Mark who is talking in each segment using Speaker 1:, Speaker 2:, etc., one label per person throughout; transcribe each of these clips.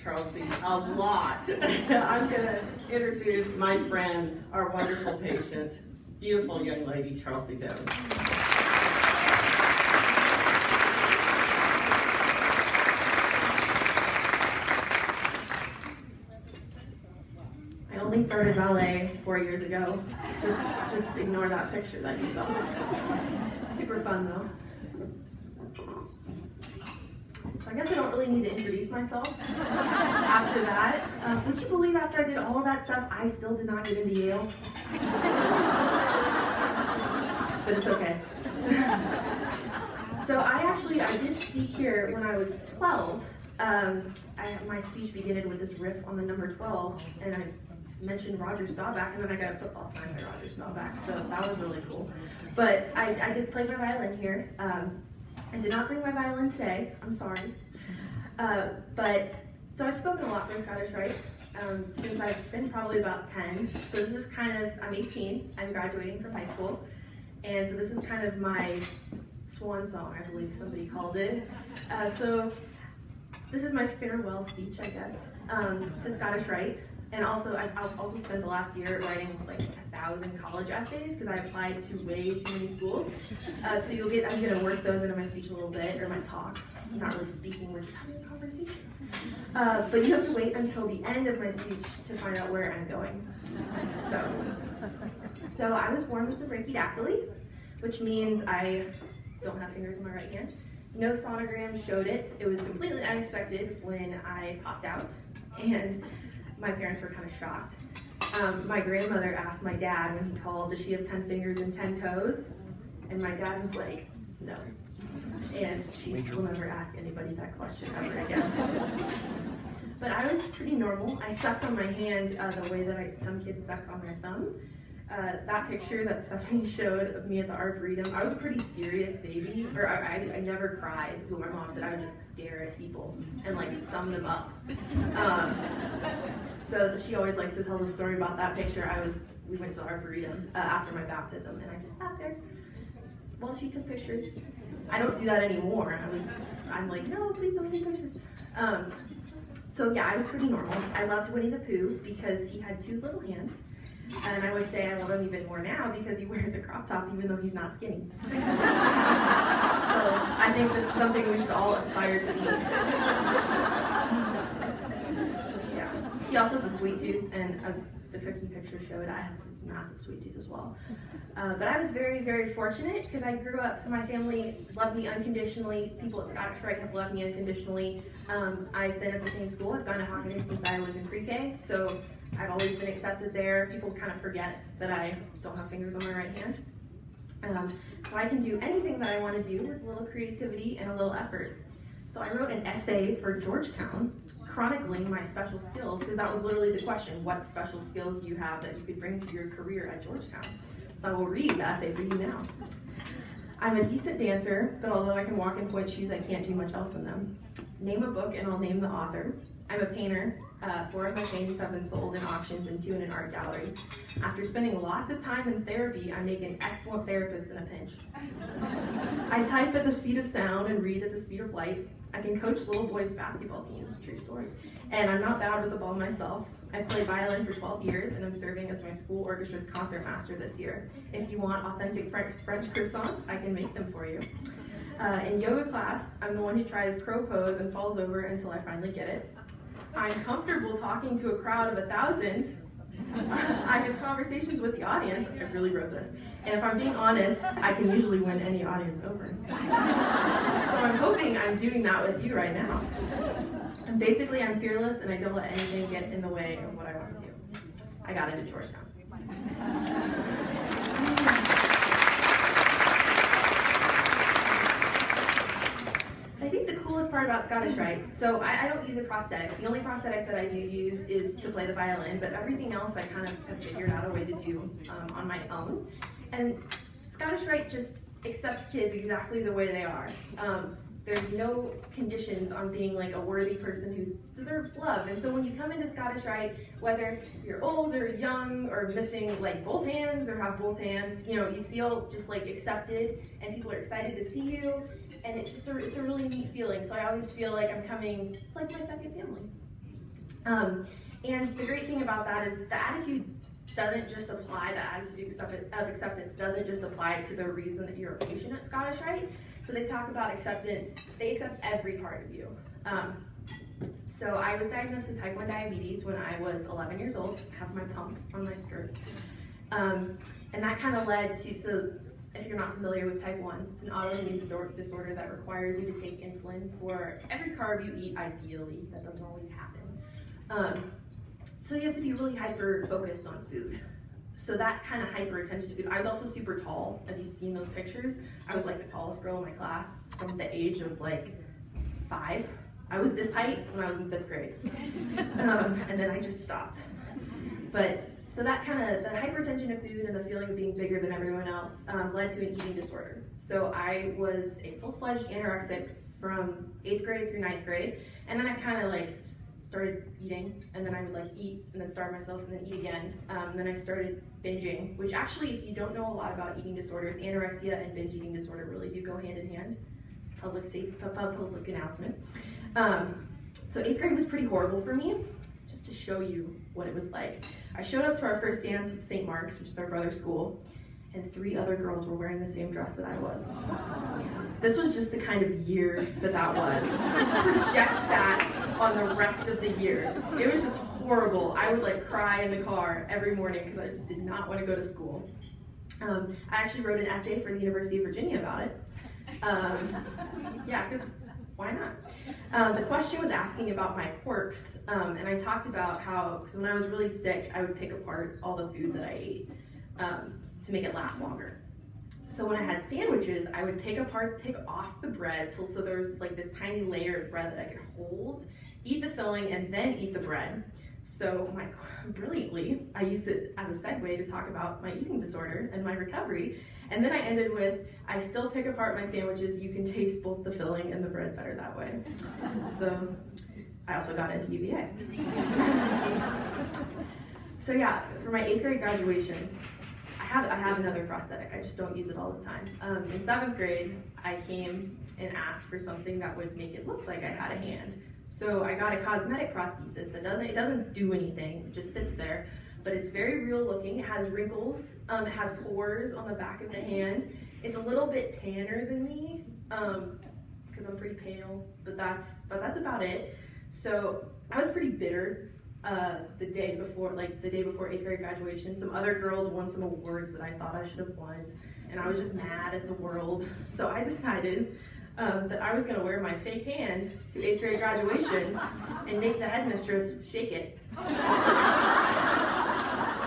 Speaker 1: Charlesy a lot. I'm going to introduce my friend, our wonderful patient, beautiful young lady, Charlesy Jones. I only started ballet 4 years ago. Just ignore that picture that you saw. Super fun though. So I guess I don't really need to introduce myself after that. Would you believe after I did all of that stuff, I still did not get into Yale? But it's okay. So I did speak here when I was 12. My speech began with this riff on the number 12, and I mentioned Roger Staubach, and then I got a football signed by Roger Staubach, so that was really cool. But I did play my violin here. I did not bring my violin today, I'm sorry. So I've spoken a lot for Scottish Rite since I've been probably about 10. So this is I'm 18, I'm graduating from high school. And so this is kind of my swan song, I believe somebody called it. So this is my farewell speech, I guess, to Scottish Rite. And also, I've also spent the last year writing like 1,000 college essays because I applied to way too many schools. So I'm gonna work those into my speech a little bit, or my talk. I'm not really speaking, we're just having a conversation. But you have to wait until the end of my speech to find out where I'm going. So I was born with brachydactyly, which means I don't have fingers in my right hand. No sonogram showed it. It was completely unexpected when I popped out, and my parents were kind of shocked. My grandmother asked my dad when he called, does she have 10 fingers and 10 toes? And my dad was like, no. And she will never ask anybody that question ever again. But I was pretty normal. I sucked on my hand the way that some kids suck on their thumb. That picture that Stephanie showed of me at the Arboretum, I was a pretty serious baby, or I never cried, is what my mom said. I would just stare at people and like sum them up. So she always likes to tell the story about that picture. We went to the Arboretum after my baptism, and I just sat there while she took pictures. I don't do that anymore. I'm like, no, please don't take pictures. So yeah, I was pretty normal. I loved Winnie the Pooh because he had 2 little hands. And I would say I love him even more now because he wears a crop top even though he's not skinny. So I think that's something we should all aspire to be. Yeah. He also has a sweet tooth, and as the cookie picture showed, I have a massive sweet tooth as well. But I was very, very fortunate because I grew up, my family loved me unconditionally. People at Scottish Rite have loved me unconditionally. I've been at the same school. I've gone to Hockenay since I was in pre-K, so I've always been accepted there. People kind of forget that I don't have fingers on my right hand. So I can do anything that I want to do with a little creativity and a little effort. So I wrote an essay for Georgetown chronicling my special skills, because that was literally the question: what special skills do you have that you could bring to your career at Georgetown? So I will read the essay for you now. I'm a decent dancer, but although I can walk in pointe shoes, I can't do much else in them. Name a book and I'll name the author. I'm a painter. 4 of my paintings have been sold in auctions and 2 in an art gallery. After spending lots of time in therapy, I make an excellent therapist in a pinch. I type at the speed of sound and read at the speed of light. I can coach little boys' basketball teams, true story. And I'm not bad with the ball myself. I played violin for 12 years, and I'm serving as my school orchestra's concertmaster this year. If you want authentic French croissants, I can make them for you. In yoga class, I'm the one who tries crow pose and falls over until I finally get it. I'm comfortable talking to a crowd of 1,000. I have conversations with the audience. I really wrote this. And if I'm being honest, I can usually win any audience over. So I'm hoping I'm doing that with you right now. And basically, I'm fearless and I don't let anything get in the way of what I want to do. I got into Georgetown. I think the coolest part about Scottish Rite, so I don't use a prosthetic. The only prosthetic that I do use is to play the violin, but everything else I kind of have figured out a way to do on my own. And Scottish Rite just accepts kids exactly the way they are. There's no conditions on being like a worthy person who deserves love. And so when you come into Scottish Rite, whether you're old or young or missing like both hands or have both hands, you know, you feel just like accepted and people are excited to see you. And it's just it's a really neat feeling. So I always feel like I'm coming, it's like my second family. And the great thing about that is the attitude doesn't just apply, the attitude of acceptance doesn't just apply to the reason that you're a patient at Scottish Rite. So they talk about acceptance, they accept every part of you. So I was diagnosed with type 1 diabetes when I was 11 years old, I have my pump on my skirt. And that kind of led to, so if you're not familiar with type 1, it's an autoimmune disorder that requires you to take insulin for every carb you eat, ideally. That doesn't always happen. So you have to be really hyper-focused on food. So that kind of hyper-attention to food. I was also super tall, as you see in those pictures. I was like the tallest girl in my class from the age of like 5. I was this height when I was in 5th grade. And then I just stopped. But so that kind of, the hypertension to food and the feeling of being bigger than everyone else led to an eating disorder. So I was a full-fledged anorexic from 8th grade through 9th grade. And then I kind of like started eating, and then I would like eat and then starve myself and then eat again. Then I started binging, which actually, if you don't know a lot about eating disorders, anorexia and binge eating disorder really do go hand in hand. Public announcement. So 8th grade was pretty horrible for me. Just to show you what it was like. I showed up to our first dance with St. Mark's, which is our brother's school, and 3 other girls were wearing the same dress that I was. This was just the kind of year that was. Just project that on the rest of the year. It was just horrible. I would like cry in the car every morning because I just did not want to go to school. I actually wrote an essay for the University of Virginia about it. Yeah, because why not? The question was asking about my quirks, and I talked about how, because when I was really sick, I would pick apart all the food that I ate to make it last longer. So when I had sandwiches, I would pick off the bread, so there was like this tiny layer of bread that I could hold, eat the filling, and then eat the bread. So brilliantly, I used it as a segue to talk about my eating disorder and my recovery. And then I ended with, I still pick apart my sandwiches, you can taste both the filling and the bread better that way. So I also got into UVA. So yeah, for my 8th grade graduation, I have another prosthetic, I just don't use it all the time. In 7th grade, I came and asked for something that would make it look like I had a hand. So I got a cosmetic prosthesis that doesn't do anything, it just sits there, but it's very real looking. It has wrinkles, it has pores on the back of the hand. It's a little bit tanner than me, because I'm pretty pale, but that's about it. So I was pretty bitter the day before 8th grade graduation. Some other girls won some awards that I thought I should have won, and I was just mad at the world. So I decided that I was going to wear my fake hand to 8th grade graduation and make the headmistress shake it.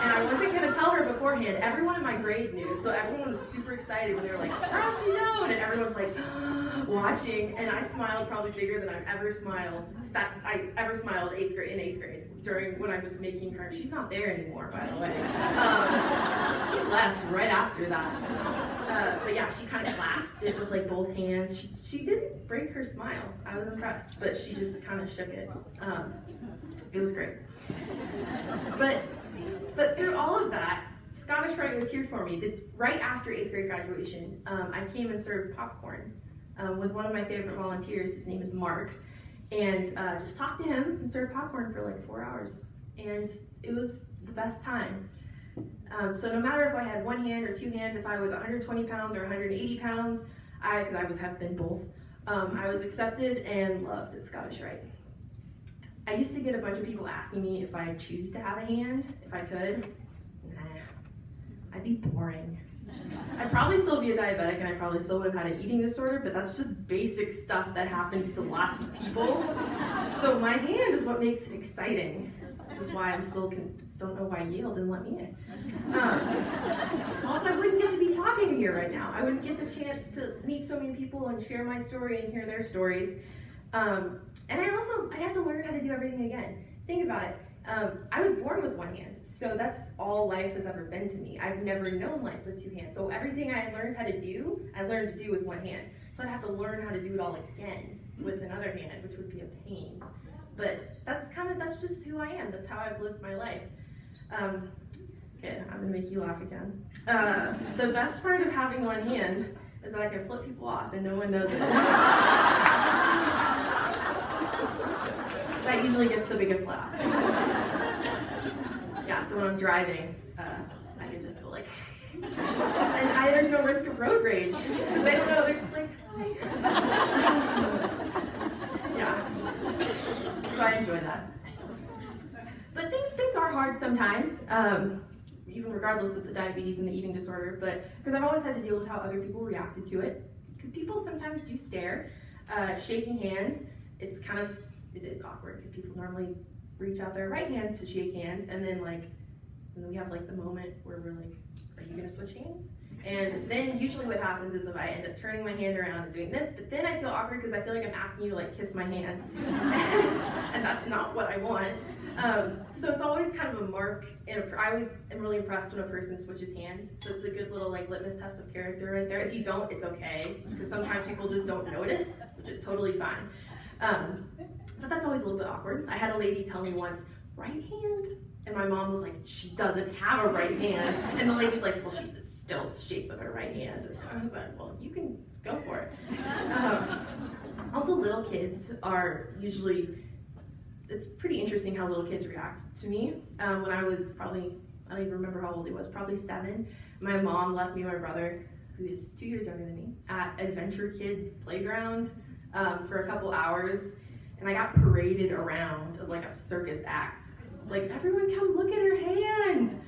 Speaker 1: And I wasn't going to tell her beforehand. Everyone in my grade knew, so everyone was super excited when they were like, "Chelsea, no!" And everyone's like watching, and I smiled probably bigger than I've ever smiled. In 8th grade during when I was making her. She's not there anymore, by the way. She left right after that. But yeah, she kind of clasped it with like both hands. She didn't break her smile. I was impressed, but she just kind of shook it. It was great. But through all of that, Scottish Rite was here for me. Right after 8th grade graduation, I came and served popcorn with one of my favorite volunteers. His name is Mark. And just talked to him and served popcorn for like 4 hours. And it was the best time. So no matter if I had one hand or two hands, if I was 120 pounds or 180 pounds, because I have been both, I was accepted and loved at Scottish Rite. I used to get a bunch of people asking me if I choose to have a hand, if I could. Nah, I'd be boring. I'd probably still be a diabetic and I probably still would have had an eating disorder, but that's just basic stuff that happens to lots of people. So my hand is what makes it exciting. This is why I'm still, don't know why Yale didn't let me in. Also, I wouldn't get to be talking here right now. I wouldn't get the chance to meet so many people and share my story and hear their stories. And I have to learn how to do everything again. Think about it. I was born with one hand, so that's all life has ever been to me. I've never known life with two hands. So everything I learned how to do, I learned to do with one hand. So I'd have to learn how to do it all again with another hand, which would be a pain. But that's just who I am. That's how I've lived my life. Okay, I'm gonna make you laugh again. The best part of having one hand is that I can flip people off and no one knows it. That usually gets the biggest laugh. Yeah, so when I'm driving, I can just go like, and there's no risk of road rage, because they don't know, they're just like, hi. Yeah, so I enjoy that. But things are hard sometimes, even regardless of the diabetes and the eating disorder, but because I've always had to deal with how other people reacted to it. Because people sometimes do stare. Shaking hands, it is awkward, because people normally reach out their right hand to shake hands, and then we have the moment where we're like, are you gonna switch hands? And then usually what happens is if I end up turning my hand around and doing this, but then I feel awkward because I feel like I'm asking you to kiss my hand, and that's not what I want. So it's always kind of a mark, and I always am really impressed when a person switches hands. So it's a good little litmus test of character right there. If you don't, it's okay, because sometimes people just don't notice, which is totally fine. But that's always a little bit awkward. I had a lady tell me once, right hand? And my mom was like, she doesn't have a right hand. And the lady's like, well, she's still shaped with her right hand. And I was like, well, you can go for it. Also, little kids are usually, it's pretty interesting how little kids react to me. When I was probably, I don't even remember how old he was, probably 7, my mom left me and my brother, who is 2 years younger than me, at Adventure Kids playground for a couple hours. And I got paraded around as a circus act. Everyone come look at her hand.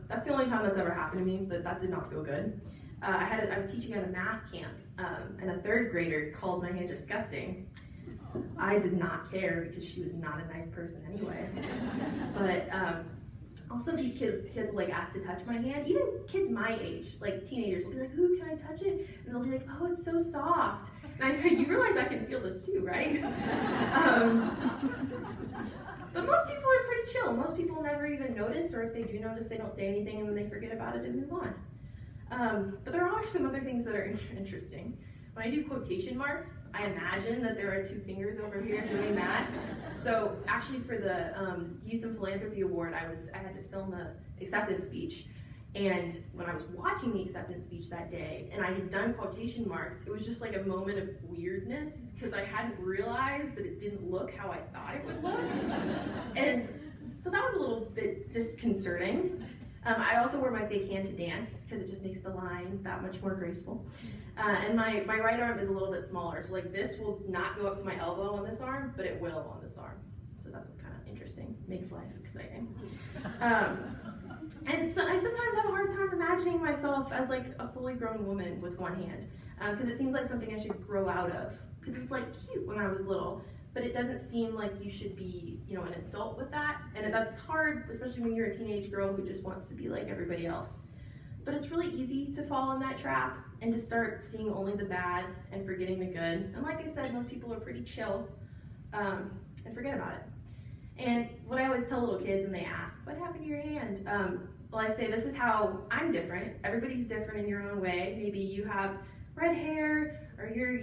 Speaker 1: That's the only time that's ever happened to me, but that did not feel good. I was teaching at a math camp, and a 3rd grader called my hand disgusting. I did not care because she was not a nice person anyway. But also kids will ask to touch my hand. Even kids my age, teenagers, will be like, ooh, can I touch it? And they'll be like, oh, it's so soft. And I said, you realize I can feel this too, right? But most people are pretty chill. Most people never even notice, or if they do notice, they don't say anything and then they forget about it and move on. But there are some other things that are interesting. When I do quotation marks, I imagine that there are 2 fingers over here doing that. So actually for the Youth and Philanthropy Award, I had to film the acceptance speech. And when I was watching the acceptance speech that day, and I had done quotation marks, it was just a moment of weirdness, because I hadn't realized that it didn't look how I thought it would look. And so that was a little bit disconcerting. I also wear my fake hand to dance, because it just makes the line that much more graceful. And my right arm is a little bit smaller, so this will not go up to my elbow on this arm, but it will on this arm. So that's kind of interesting, makes life exciting. And so I sometimes have a hard time imagining myself as a fully grown woman with one hand, because it seems like something I should grow out of, because it's cute when I was little, but it doesn't seem like you should be, an adult with that, and that's hard, especially when you're a teenage girl who just wants to be like everybody else. But it's really easy to fall in that trap and to start seeing only the bad and forgetting the good. And like I said, most people are pretty chill and forget about it. And what I always tell little kids when they ask, what happened to your hand? Well, I say, this is how I'm different. Everybody's different in your own way. Maybe you have red hair, or you're,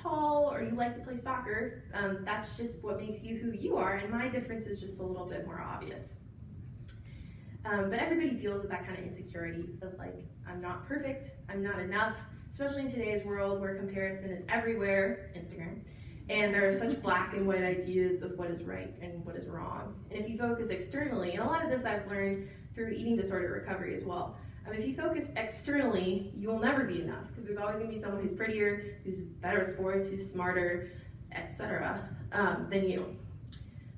Speaker 1: tall, or you like to play soccer. That's just what makes you who you are, and my difference is just a little bit more obvious. But everybody deals with that kind of insecurity of I'm not perfect, I'm not enough, especially in today's world where comparison is everywhere, Instagram. And there are such black and white ideas of what is right and what is wrong. And if you focus externally, and a lot of this I've learned through eating disorder recovery as well. If you focus externally, you will never be enough, because there's always going to be someone who's prettier, who's better at sports, who's smarter, etc. Than you.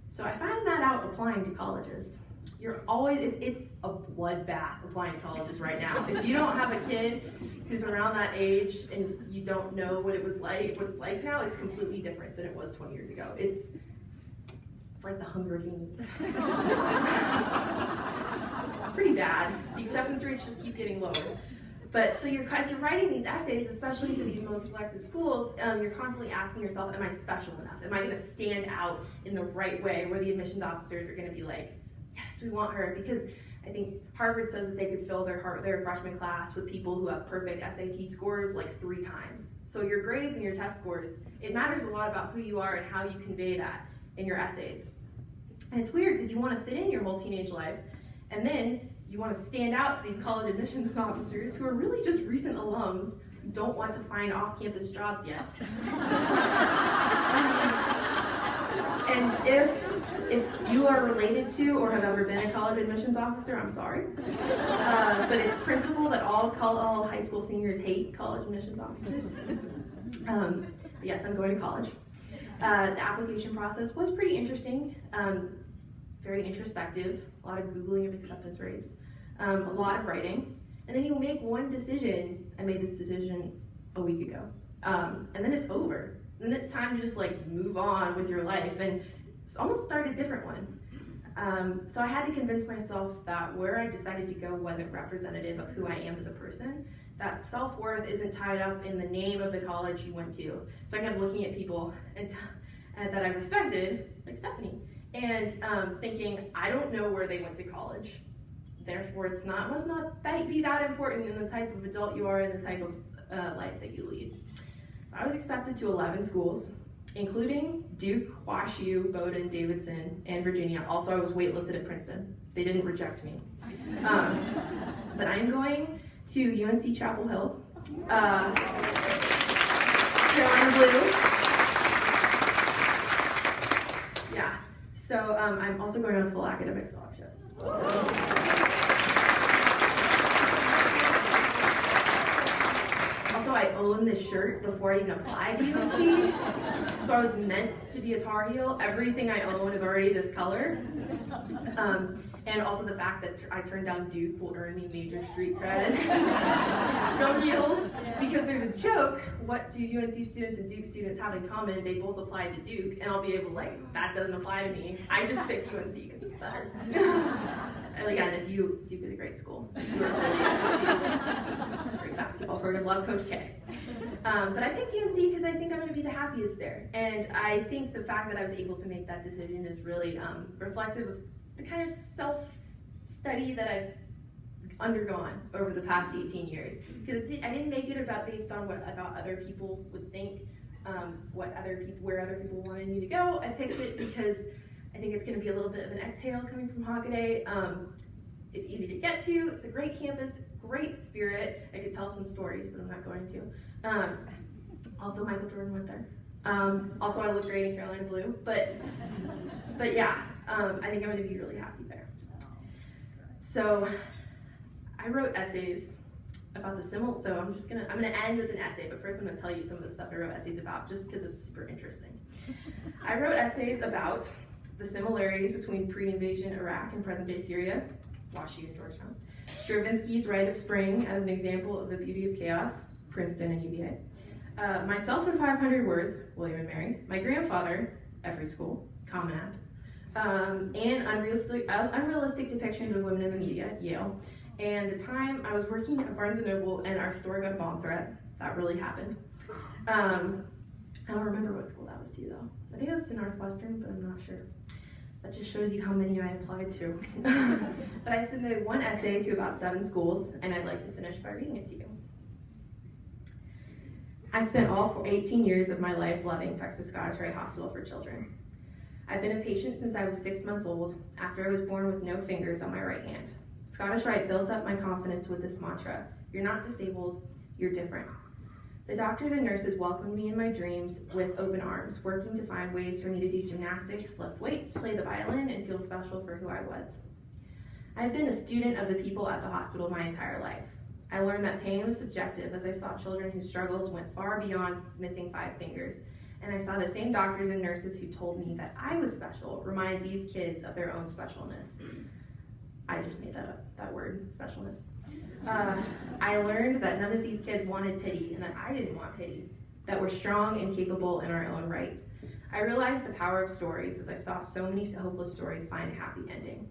Speaker 1: So I find that out applying to colleges. It's a bloodbath applying to colleges right now. If you don't have a kid who's around that age and you don't know what it's like now, it's completely different than it was 20 years ago. It's like the Hunger Games. It's pretty bad. The acceptance rates just keep getting lower. But so as you're writing these essays, especially to these most selective schools, you're constantly asking yourself, am I special enough? Am I going to stand out in the right way where the admissions officers are going to be like, yes, we want her? Because I think Harvard says that they could fill their freshman class with people who have perfect SAT scores 3 times. So your grades and your test scores, it matters a lot about who you are and how you convey that in your essays. And it's weird because you want to fit in your whole teenage life, and then you want to stand out to these college admissions officers who are really just recent alums who don't want to find off-campus jobs yet. And if you are related to or have ever been a college admissions officer, I'm sorry. But it's principle that all high school seniors hate college admissions officers. Yes, I'm going to college. The application process was pretty interesting, very introspective, a lot of Googling of acceptance rates, a lot of writing, and then you make one decision. I made this decision a week ago, and then it's over. Then it's time to just like move on with your life and almost start a different one. So I had to convince myself that where I decided to go wasn't representative of who I am as a person, that self-worth isn't tied up in the name of the college you went to. So I kept looking at people and that I respected, like Stephanie, and thinking, I don't know where they went to college. Therefore, must not be that important in the type of adult you are and the type of life that you lead. I was accepted to 11 schools, including Duke, WashU, Bowdoin, Davidson, and Virginia. Also, I was waitlisted at Princeton. They didn't reject me. But I'm going to UNC Chapel Hill, Carolina Blue. Yeah, so I'm also going on full academic scholarships. Also, I own this shirt before I even applied to UNC. So I was meant to be a Tar Heel. Everything I own is already this color. And also the fact that I turned down Duke will earn me major street cred. Go Heels. Because there's a joke, what do UNC students and Duke students have in common? They both applied to Duke, and I'll be able to that doesn't apply to me. I just picked UNC because it's better. And again, Duke is a great school. You are really great basketball program, love Coach K. But I picked UNC because I think I'm going to be the happiest there. And I think the fact that I was able to make that decision is really reflective of the kind of self-study that I've undergone over the past 18 years. Because I didn't make it based on what I thought other people would think, where other people wanted me to go. I picked it because I think it's going to be a little bit of an exhale coming from Hockaday. It's easy to get to. It's a great campus, great spirit. I could tell some stories, but I'm not going to. Also, Michael Jordan went there. Also, I look great in Carolina Blue. But yeah, I think I'm going to be really happy there. So I wrote essays about the similar. So I'm gonna end with an essay, but first I'm gonna tell you some of the stuff I wrote essays about, just because it's super interesting. I wrote essays about the similarities between pre-invasion Iraq and present-day Syria, WashU and Georgetown, Stravinsky's Rite of Spring as an example of the beauty of chaos, Princeton and UVA, myself in 500 words, William and Mary, my grandfather, every school, Common App, and unrealistic depictions of women in the media, Yale, and the time I was working at Barnes & Noble and our store got a bomb threat. That really happened. I don't remember what school that was to though. I think it was to Northwestern, but I'm not sure. That just shows you how many I applied to. But I submitted one essay to about 7 schools, and I'd like to finish by reading it to you. I spent all 18 years of my life loving Texas Scottish Rite Hospital for Children. I've been a patient since I was 6 months old, after I was born with no fingers on my right hand. Scottish Rite builds up my confidence with this mantra: you're not disabled, you're different. The doctors and nurses welcomed me in my dreams with open arms, working to find ways for me to do gymnastics, lift weights, play the violin, and feel special for who I was. I've been a student of the people at the hospital my entire life. I learned that pain was subjective as I saw children whose struggles went far beyond missing 5 fingers. And I saw the same doctors and nurses who told me that I was special remind these kids of their own specialness. I just made that up, that word, specialness. I learned that none of these kids wanted pity and that I didn't want pity, that we're strong and capable in our own right. I realized the power of stories as I saw so many hopeless stories find a happy ending.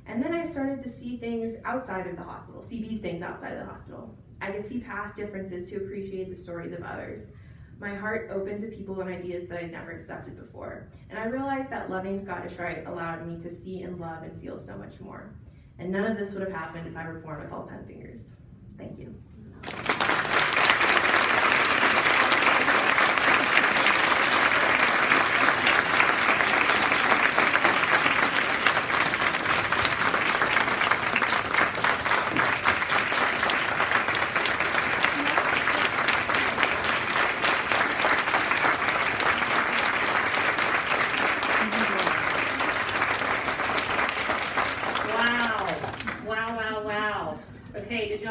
Speaker 1: And then I started to see things outside of the hospital, see these things outside of the hospital. I could see past differences to appreciate the stories of others. My heart opened to people and ideas that I'd never accepted before. And I realized that loving Scottish Rite allowed me to see and love and feel so much more. And none of this would have happened if I were born with all 10 fingers. Thank you.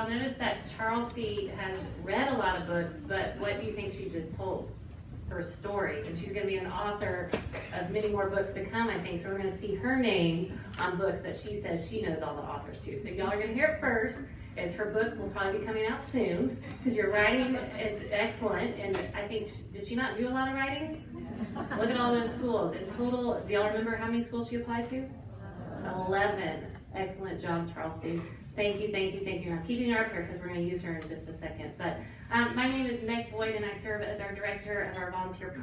Speaker 2: y'all notice that Charlesy has read a lot of books, but what do you think she just told? Her story. And she's going to be an author of many more books to come, I think. So we're going to see her name on books that she says she knows all the authors too. So y'all are going to hear it first. It's her book will probably be coming out soon because your writing is excellent. And I think, did she not do a lot of writing? Look at all those schools. In total, do y'all remember how many schools she applied to? 11. Excellent job, Charlesy. Thank you, thank you, thank you. I'm keeping her up here because we're going to use her in just a second. But my name is Meg Boyd, and I serve as our director of our volunteer program.